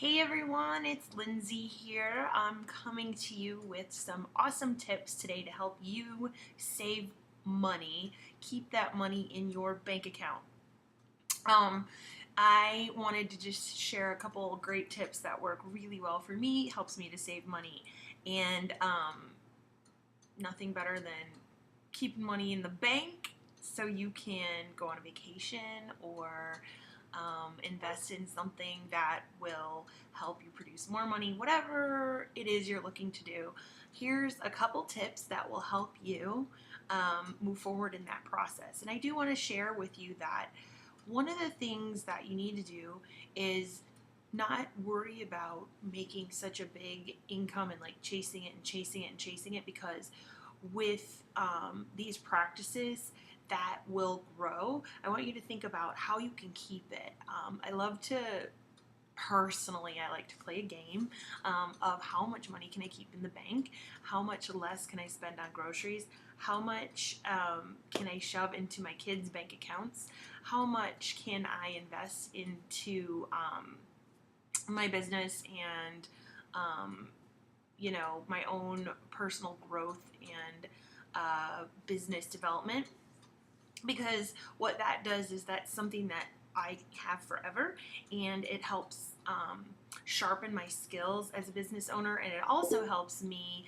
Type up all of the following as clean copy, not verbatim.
Hey everyone, it's Lindsay here. I'm coming to you with some awesome tips today to help you save money, keep that money in your bank account. Um, I wanted to just share a couple great tips that work really well for me, helps me to save money, and nothing better than keeping money in the bank so you can go on a vacation or invest in something that will help you produce more money, whatever it is you're looking to do. Here's a couple tips that will help you move forward in that process. And I do want to share with you that one of the things that you need to do is not worry about making such a big income and like chasing it and chasing it and chasing it, because with these practices that will grow, I want you to think about how you can keep it. I love to Personally, I like to play a game of how much money can I keep in the bank, how much less can I spend on groceries, how much can I shove into my kids' bank accounts, how much can I invest into my business and my own personal growth and business development. Because what that does is that's something that I have forever, and it helps sharpen my skills as a business owner, and it also helps me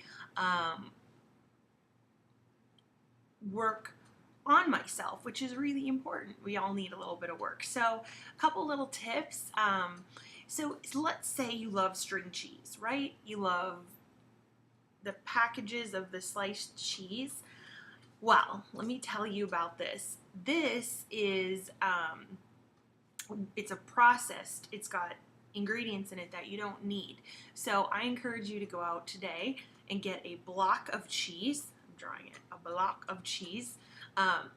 work on myself, which is really important. We all need a little bit of work. So, a couple little tips. So, let's say you love string cheese, right? You love the packages of the sliced cheese. Well, let me tell you about this. This is it's a processed. It's got ingredients in it that you don't need. So I encourage you to go out today and get a block of cheese. I'm drawing it, a block of cheese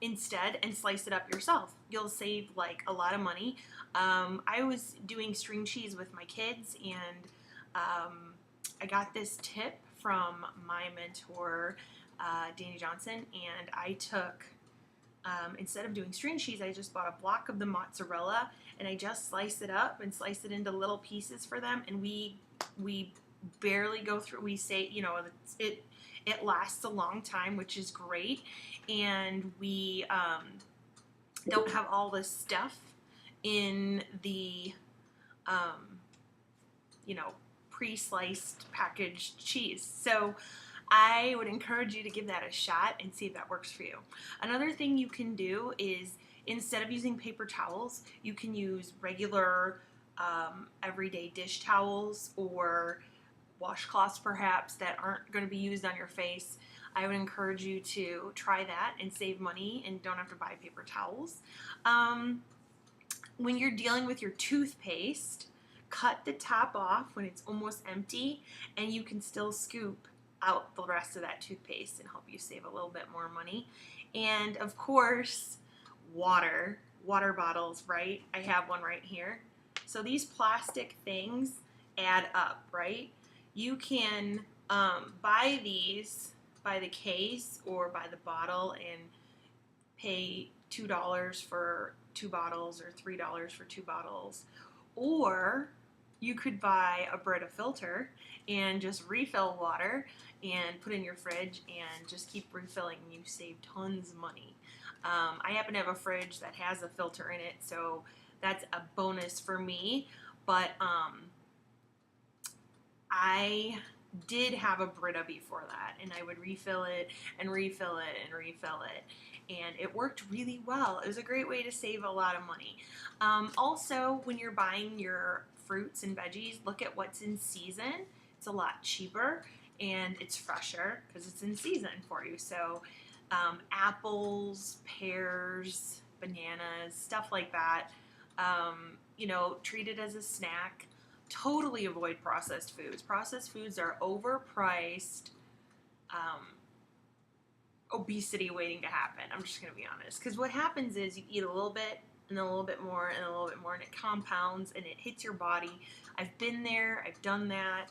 instead, and slice it up yourself. You'll save like a lot of money. I was doing string cheese with my kids, and I got this tip from my mentor, Danny Johnson, and I took instead of doing string cheese, I just bought a block of the mozzarella, and I just slice it up and slice it into little pieces for them. And we barely go through. We say, it lasts a long time, which is great, and we don't have all this stuff in the pre-sliced packaged cheese. So I would encourage you to give that a shot and see if that works for you. Another thing you can do is, instead of using paper towels, you can use regular everyday dish towels or washcloths perhaps that aren't going to be used on your face. I would encourage you to try that and save money and don't have to buy paper towels. When you're dealing with your toothpaste, cut the top off when it's almost empty, and you can still scoop out the rest of that toothpaste and help you save a little bit more money. And of course, water bottles, right? I have one right here. So these plastic things add up, right? You can buy these by the case or by the bottle and pay $2 for 2 bottles or $3 for 2 bottles. Or you could buy a Brita filter and just refill water and put in your fridge and just keep refilling, and you save tons of money. I happen to have a fridge that has a filter in it, so that's a bonus for me. But I did have a Brita before that, and I would refill it and refill it and refill it, and it worked really well. It was a great way to save a lot of money. Also, when you're buying your fruits and veggies, look at what's in season. It's a lot cheaper and it's fresher because it's in season for you. So apples, pears, bananas, stuff like that. Treat it as a snack. Totally avoid processed foods. Processed foods are overpriced. Obesity waiting to happen. I'm just going to be honest. Because what happens is you eat a little bit, and then a little bit more, and a little bit more, and it compounds and it hits your body. I've been there. I've done that.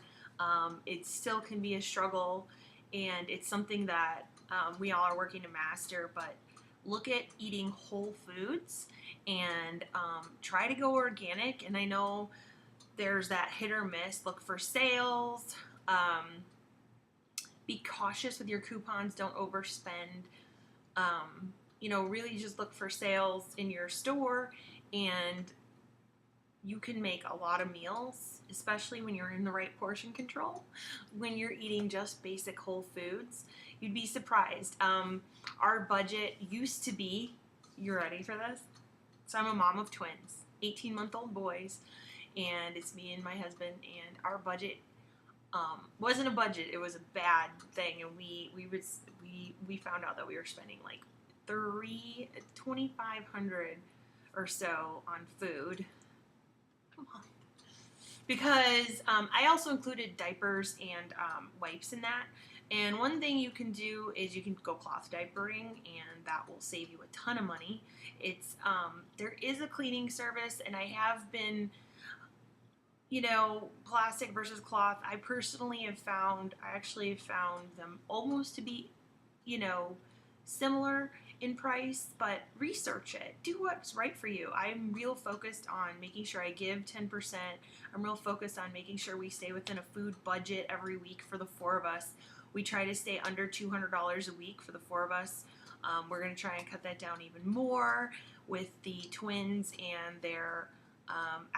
It still can be a struggle, and it's something that we all are working to master. But look at eating whole foods and try to go organic. And I know there's that hit or miss. Look for sales. Be cautious with your coupons. Don't overspend. Really just look for sales in your store, and you can make a lot of meals, especially when you're in the right portion control. When you're eating just basic whole foods, you'd be surprised. Our budget used to be, you ready for this? So I'm a mom of twins, 18-month-old boys, and it's me and my husband, and our budget wasn't a budget, it was a bad thing, and we found out that we were spending like $2,500 or so on food a month. Because I also included diapers and wipes in that. And one thing you can do is you can go cloth diapering, and that will save you a ton of money. It's there is a cleaning service, and I have been, plastic versus cloth. I actually found them almost to be, similar in price, but research it. Do what's right for you. I'm real focused on making sure I give 10%. I'm real focused on making sure we stay within a food budget every week for the four of us. We try to stay under $200 a week for the four of us. We're going to try and cut that down even more with the twins and their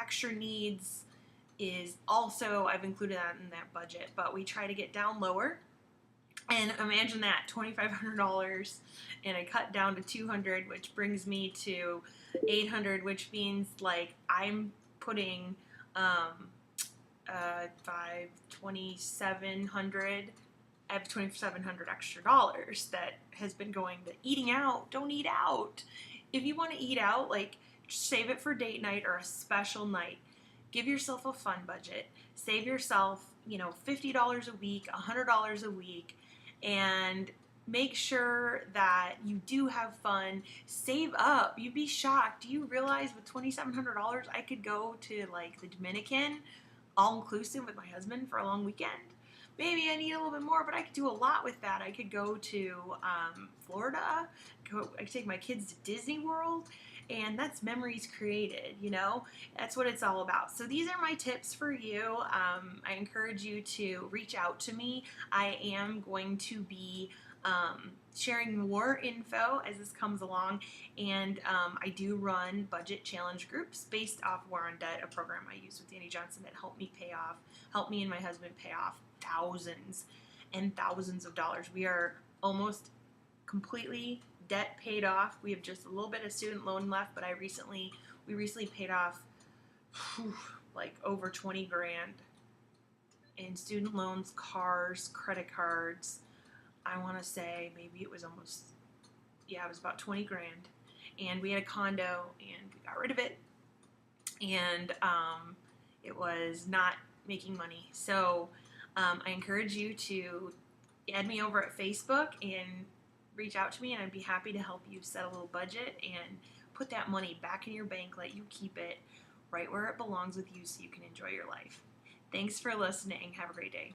extra needs is also, I've included that in that budget, but we try to get down lower. And imagine that, $2,500, and I cut down to $200, which brings me to $800, which means like I'm putting $2,700. I have $2,700 extra dollars that has been going to eating out. Don't eat out. If you want to eat out, like save it for date night or a special night. Give yourself a fun budget. Save yourself, $50 a week, $100 a week, and make sure that you do have fun. Save up. You'd be shocked. Do you realize with $2,700 I could go to like the Dominican, all inclusive with my husband for a long weekend? Maybe I need a little bit more, but I could do a lot with that. I could go to Florida. I could take my kids to Disney World. And that's memories created, That's what it's all about. So these are my tips for you. I encourage you to reach out to me. I am going to be sharing more info as this comes along. And I do run budget challenge groups based off War on Debt, a program I use with Danny Johnson that helped me and my husband pay off thousands and thousands of dollars. We are almost completely debt paid off. We have just a little bit of student loan left, but we recently paid off like over 20 grand in student loans, cars, credit cards. I want to say maybe it was it was about 20 grand. And we had a condo and we got rid of it. And it was not making money. So I encourage you to add me over at Facebook and reach out to me, and I'd be happy to help you set a little budget and put that money back in your bank, let you keep it right where it belongs with you so you can enjoy your life. Thanks for listening. Have a great day.